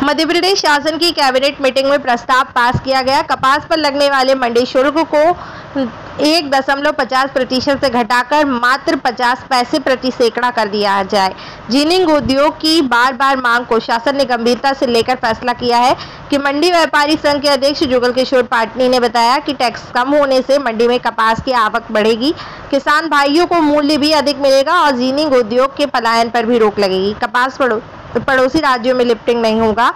मध्य प्रदेश शासन की cabinet meeting में प्रस्ताव पास किया गया। कपास पर लगने वाले मंडी शुल्क को 1.50% से घटाकर मात्र 50 पैसे प्रति सैकड़ा कर दिया जाए। जिनिंग उद्योग की बार बार मांग को शासन ने गंभीरता से लेकर फैसला किया है कि मंडी व्यापारी संघ के अध्यक्ष जुगल किशोर पाटनी ने बताया कि टैक्स कम होने से मंडी में कपास की आवक बढ़ेगी, किसान भाइयों को मूल्य भी अधिक मिलेगा और जिनिंग उद्योग के पलायन पर भी रोक लगेगी। कपास पड़ोसी राज्यों में लिफ्टिंग नहीं होगा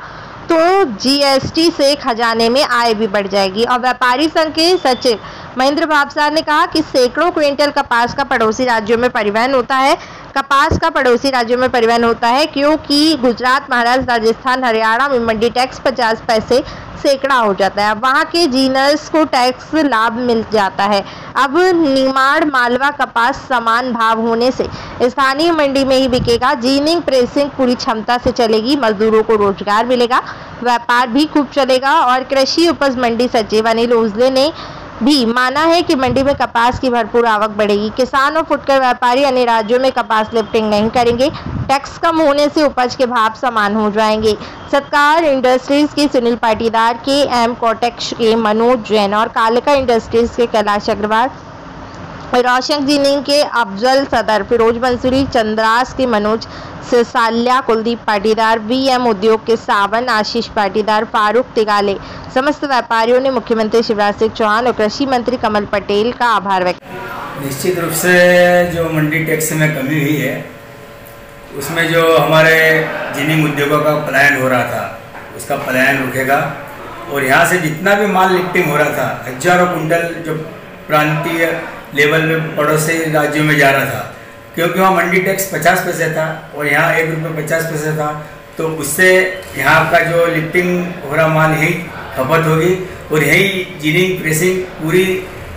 तो जीएसटी से खजाने में आय भी बढ़ जाएगी। और व्यापारी संघ के सचिव महेंद्र भावसार ने कहा कि सैकड़ों क्विंटल कपास का पड़ोसी राज्यों में परिवहन होता है। कपास का पड़ोसी राज्यों में परिवहन होता है क्योंकि गुजरात, महाराष्ट्र, राजस्थान, हरियाणा में मंडी टैक्स 50 पैसे सैकड़ा हो जाता है। वहाँ के जीनर्स को टैक्स लाभ मिल जाता है। अब निमाड़ मालवा कपास समान भाव होने से स्थानीय मंडी में ही बिकेगा। जीनिंग प्रेसिंग पूरी क्षमता से चलेगी, मजदूरों को रोजगार मिलेगा, व्यापार भी खूब चलेगा। और कृषि उपज मंडी सचिव अनिल ओझले ने भी माना है कि मंडी में कपास की भरपूर आवक बढ़ेगी। किसान और फुटकर व्यापारी अन्य राज्यों में कपास लिफ्टिंग नहीं करेंगे। टैक्स कम होने से उपज के भाव समान हो जाएंगे। सत्कार इंडस्ट्रीज के सुनील पाटीदार, के एम कोटेक्स के मनोज जैन और कालिका इंडस्ट्रीज के कैलाश अग्रवाल, रोशन जिनिंग के अफजल सदर, फिरोज बंसुरी, चंद्रास के मनोज सिसाल्या, कुलदीप पाटीदार, वीएम उद्योग के सावन, आशीष पाटीदार, फारूक तिगाले, समस्त व्यापारियों ने मुख्यमंत्री शिवराज सिंह चौहान और कृषि मंत्री कमल पटेल का आभार व्यक्त किया। निश्चित रूप से जो मंडी टैक्स में कमी हुई है उसमें जो हमारे जिनिंग उद्योगों का पलायन हो रहा था उसका पलायन रुकेगा और यहाँ से जितना भी माल लिफ्टिंग हो रहा था, हजारों कुंटल जो प्रांतीय लेवल में पड़ोसी राज्यों में जा रहा था, क्योंकि वहाँ मंडी टैक्स 50 पैसे था और यहाँ 1 रुपये 50 पैसे था, तो उससे यहाँ का जो लिफ्टिंग हो रहा माल यही खपत होगी और यही जिनिंग प्रेसिंग पूरी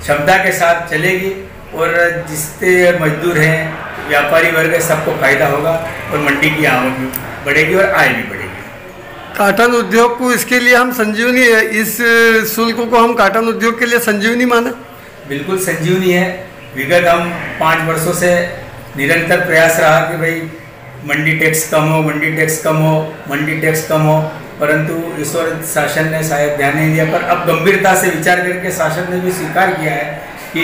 क्षमता के साथ चलेगी और जिससे मजदूर हैं, व्यापारी वर्ग है, सबको फायदा होगा और मंडी की आवक भी बढ़ेगी और आय भी बढ़ेगी। काटन उद्योग को इसके लिए हम संजीवनी है, इस शुल्क को हम काटन उद्योग के लिए संजीवनी माने। बिल्कुल संजीवनी है। विगत हम 5 वर्षों से निरंतर प्रयास रहा कि भाई मंडी टैक्स कम हो, मंडी टैक्स कम हो, मंडी टैक्स कम हो, परंतु इस वक्त शासन ने शायद ध्यान नहीं दिया। पर अब गंभीरता से विचार करके शासन ने भी स्वीकार किया है कि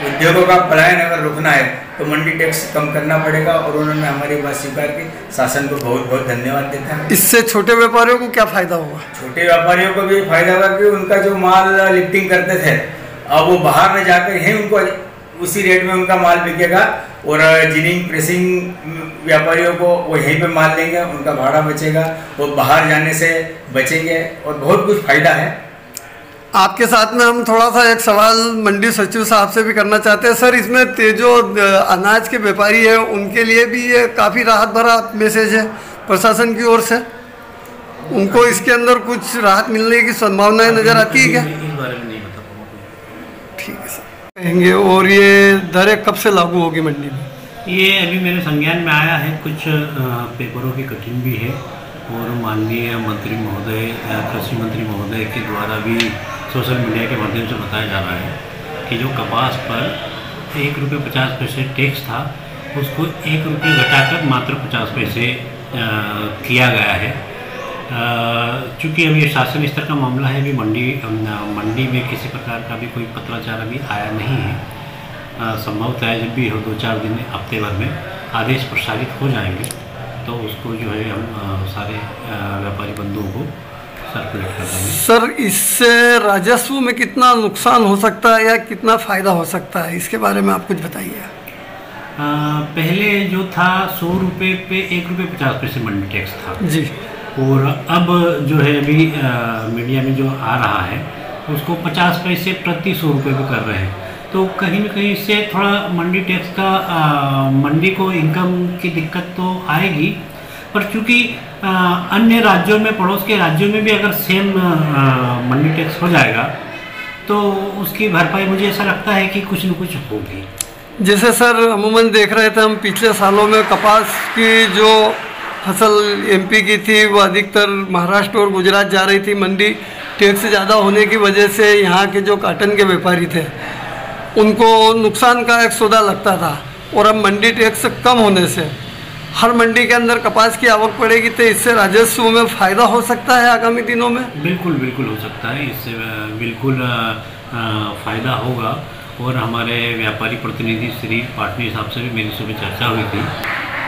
उद्योगों का पलायन अगर रोकना है तो मंडी टैक्स कम करना पड़ेगा और उन्होंने हमारी बात स्वीकार की। शासन को बहुत बहुत धन्यवाद देता है। इससे छोटे व्यापारियों को क्या फायदा होगा? छोटे व्यापारियों को भी फायदा होगा कि उनका जो माल लिफ्टिंग करते थे अब वो बाहर न जाकर यहीं उनको उसी रेट में उनका माल बिकेगा और जिनिंग प्रेसिंग व्यापारियों को वो यहीं पे माल लेंगे, उनका भाड़ा बचेगा, वो बाहर जाने से बचेंगे और बहुत कुछ फायदा है। आपके साथ में हम थोड़ा सा एक सवाल मंडी सचिव साहब से भी करना चाहते हैं। सर, इसमें जो अनाज के व्यापारी है उनके लिए भी ये काफ़ी राहत भरा मैसेज है प्रशासन की ओर से, उनको इसके अंदर कुछ राहत मिलने की संभावनाएं नज़र आती है क्या? ठीक है सर, कहेंगे। और ये दरें कब से लागू होगी मंडी में? ये अभी मेरे संज्ञान में आया है, कुछ पेपरों की कटिंग भी है और माननीय मंत्री महोदय, कृषि मंत्री महोदय के द्वारा भी सोशल मीडिया के माध्यम से बताया जा रहा है कि जो कपास पर 1 रुपये 50 पैसे टैक्स था उसको 1 रुपये घटाकर मात्र 50 पैसे किया गया है। चूँकि अभी ये शासन स्तर का मामला है, अभी मंडी में किसी प्रकार का भी कोई पत्राचार अभी आया नहीं है। संभवतः है जब भी हो 2-4 दिन हफ्ते भर में आदेश प्रसारित हो जाएंगे तो उसको जो है हम सारे व्यापारी बंधुओं को सर्कुलेट कर देंगे। सर, इससे राजस्व में कितना नुकसान हो सकता है या कितना फ़ायदा हो सकता है, इसके बारे में आप कुछ बताइए। पहले जो था 100 रुपये पे 1 रुपये 50 पैसे मंडी टैक्स था जी, और अब जो है अभी मीडिया में जो आ रहा है उसको 50 पैसे प्रति 100 रुपये पे कर रहे हैं। तो कहीं न कहीं इससे थोड़ा मंडी टैक्स का मंडी को इनकम की दिक्कत तो आएगी, पर चूँकि अन्य राज्यों में, पड़ोस के राज्यों में भी अगर सेम मंडी टैक्स हो जाएगा तो उसकी भरपाई मुझे ऐसा लगता है कि कुछ न कुछ होगी। जैसे सर अमूमन देख रहे थे हम पिछले सालों में कपास की जो फसल एमपी की थी वो अधिकतर महाराष्ट्र और गुजरात जा रही थी। मंडी टैक्स ज़्यादा होने की वजह से यहाँ के जो काटन के व्यापारी थे उनको नुकसान का एक सौदा लगता था और अब मंडी टैक्स कम होने से हर मंडी के अंदर कपास की आवक पड़ेगी तो इससे राजस्व में फ़ायदा हो सकता है आगामी दिनों में? बिल्कुल बिल्कुल हो सकता है, इससे बिल्कुल फ़ायदा होगा। और हमारे व्यापारी प्रतिनिधि श्री पाटनी साहब से भी मेरी सुबह चर्चा हुई थी,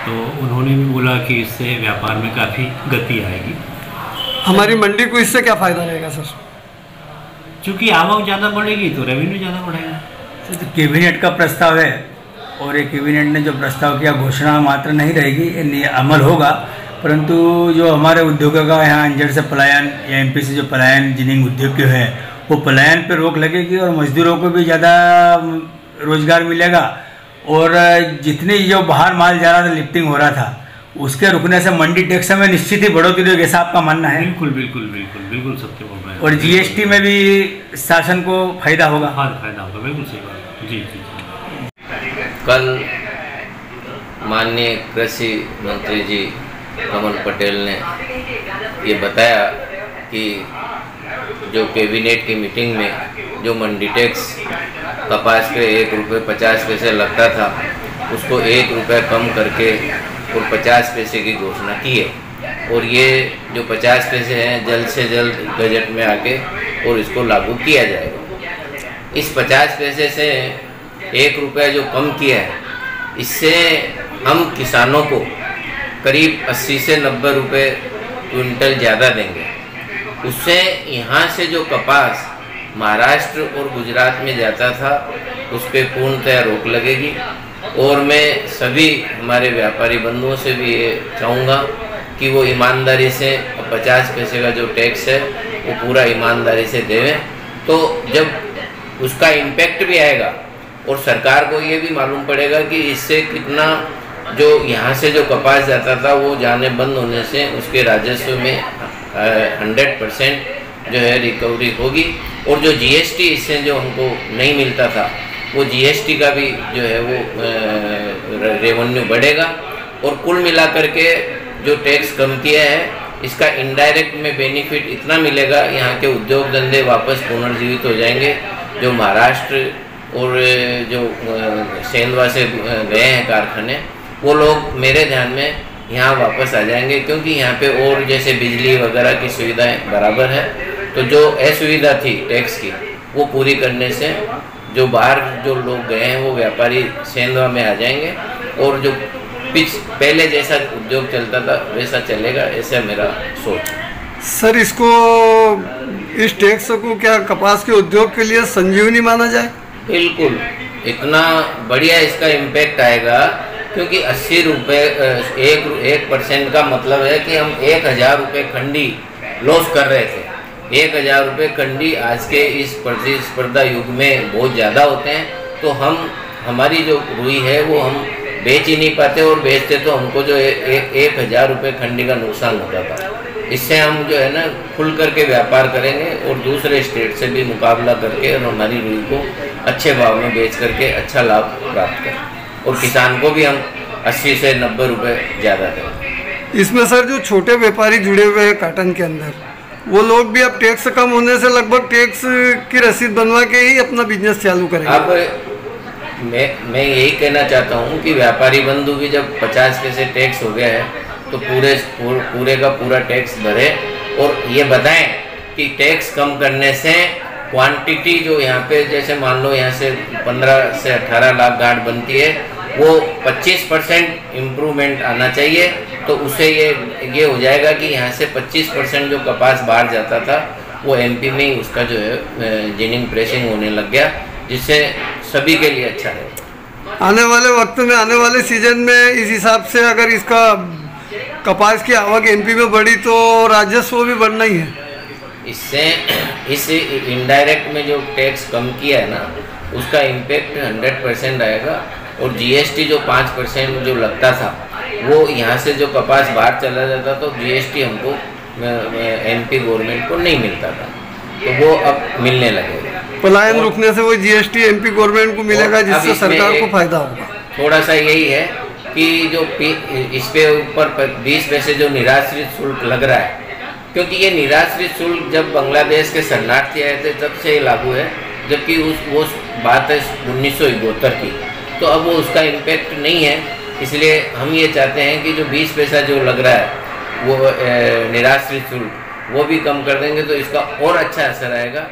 तो उन्होंने भी बोला कि इससे व्यापार में काफ़ी गति आएगी। हमारी मंडी को इससे क्या फ़ायदा रहेगा सर? चूँकि आवक ज़्यादा बढ़ेगी तो रेवेन्यू ज़्यादा बढ़ेगा। तो कैबिनेट का प्रस्ताव है और ये कैबिनेट ने जो प्रस्ताव किया घोषणा मात्र नहीं रहेगी, ये अमल होगा। परंतु जो हमारे उद्योगों का यहाँ अंजड़ से पलायन या एमपी से जो पलायन जिनिंग उद्योग के हैं, वो पलायन पे रोक लगेगी और मजदूरों को भी ज़्यादा रोजगार मिलेगा। और जितनी जो बाहर माल जा रहा था, लिफ्टिंग हो रहा था, उसके रुकने से मंडी टैक्स में निश्चित ही बढ़ोतरी होगी, ऐसा आपका मानना है? बिल्कुल बिल्कुल बिल्कुल बिल्कुल सत्य बोल रहे हैं। और जीएसटी में भी शासन को फायदा होगा? हाँ, फायदा होगा, बिल्कुल सही बात। जी जी। कल माननीय कृषि मंत्री जी कमल पटेल ने ये बताया कि जो कैबिनेट की मीटिंग में जो मंडी टैक्स कपास पे 1 रुपये 50 पैसे लगता था, उसको 1 रुपये कम करके और 50 पैसे की घोषणा की है। और ये जो 50 पैसे हैं जल्द से जल्द बजट में आके और इसको लागू किया जाएगा। इस 50 पैसे से 1 रुपया जो कम किया है, इससे हम किसानों को करीब 80 से 90 रुपये क्विंटल ज़्यादा देंगे। उससे यहाँ से जो कपास महाराष्ट्र और गुजरात में जाता था, उस पर पूर्णतः रोक लगेगी। और मैं सभी हमारे व्यापारी बंधुओं से भी ये चाहूँगा कि वो ईमानदारी से 50 पैसे का जो टैक्स है वो पूरा ईमानदारी से देवें, तो जब उसका इम्पैक्ट भी आएगा और सरकार को ये भी मालूम पड़ेगा कि इससे कितना जो यहाँ से जो कपास जाता था वो जाने बंद होने से उसके राजस्व में 100% जो है रिकवरी होगी। और जो जीएसटी इससे जो हमको नहीं मिलता था, वो जीएसटी का भी जो है वो रेवेन्यू बढ़ेगा। और कुल मिलाकर के जो टैक्स कम किया है, इसका इनडायरेक्ट में बेनिफिट इतना मिलेगा, यहाँ के उद्योग धंधे वापस पुनर्जीवित हो जाएंगे। जो महाराष्ट्र और जो सेंधवा से गए हैं कारखाने, वो लोग मेरे ध्यान में यहाँ वापस आ जाएंगे, क्योंकि यहाँ पे और जैसे बिजली वगैरह की सुविधाएं बराबर है। तो जो असुविधा थी टैक्स की, वो पूरी करने से जो बाहर जो लोग गए हैं वो व्यापारी सेंधवा में आ जाएंगे और जो पहले जैसा उद्योग चलता था वैसा चलेगा, ऐसा मेरा सोच। सर, इसको इस टैक्स को क्या कपास के उद्योग के लिए संजीवनी माना जाए? बिल्कुल, इतना बढ़िया इसका इम्पैक्ट आएगा, क्योंकि 80 रुपये 1% का मतलब है कि हम 1000 रुपये खंडी लॉस कर रहे थे। 1000 रुपये खंडी आज के इस प्रतिस्पर्धा युग में बहुत ज़्यादा होते हैं। तो हमारी जो रुई है वो हम बेच ही नहीं पाते, और बेचते तो हमको जो 1000 रुपये खंडी का नुकसान होता था। इससे हम जो है ना खुल करके व्यापार करेंगे और दूसरे स्टेट से भी मुकाबला करके और हमारी रुई को अच्छे भाव में बेच करके अच्छा लाभ प्राप्त करें, और किसान को भी हम 80 से 90 रुपये ज़्यादा दें। इसमें सर जो छोटे व्यापारी जुड़े हुए हैं काटन के अंदर, वो लोग भी अब टैक्स कम होने से लगभग टैक्स की रसीद बनवा के ही अपना बिजनेस चालू करेंगे। अब मैं यही कहना चाहता हूँ कि व्यापारी बंधु भी जब 50 पैसे टैक्स हो गया है तो पूरे का पूरा टैक्स भरे, और ये बताएं कि टैक्स कम करने से क्वांटिटी जो यहाँ पे जैसे मान लो यहाँ से 15 से 18 लाख गांठ बनती है, वो 25% इम्प्रूवमेंट आना चाहिए। तो उससे ये हो जाएगा कि यहाँ से 25% जो कपास बाहर जाता था वो एमपी में ही उसका जो है जिनिंग प्रेसिंग होने लग गया, जिससे सभी के लिए अच्छा है। आने वाले वक्त में, आने वाले सीजन में इस हिसाब से अगर इसका कपास की आवक एमपी में बढ़ी तो राजस्व भी बढ़ना ही है। इससे इस इनडायरेक्ट में जो टैक्स कम किया है ना, उसका इम्पेक्ट 100% आएगा। और जीएसटी जो 5% जो लगता था, वो यहाँ से जो कपास बाहर चला जाता तो जीएसटी हमको एमपी गवर्नमेंट को नहीं मिलता था, तो वो अब मिलने लगेगा। पलायन रुकने से वो जीएसटी एमपी गवर्नमेंट को मिलेगा, जिससे सरकार को फायदा होगा। थोड़ा सा यही है कि जो इस पे ऊपर 20 पैसे जो निराश्रित शुल्क लग रहा है, क्योंकि ये निराश्रित शुल्क जब बांग्लादेश के शरणार्थी आए थे तब से लागू है, जबकि वो बात है 1972 की। तो अब वो उसका इम्पैक्ट नहीं है, इसलिए हम ये चाहते हैं कि जो 20 पैसा जो लग रहा है वो निराश्रित शुल्क वो भी कम कर देंगे तो इसका और अच्छा असर आएगा।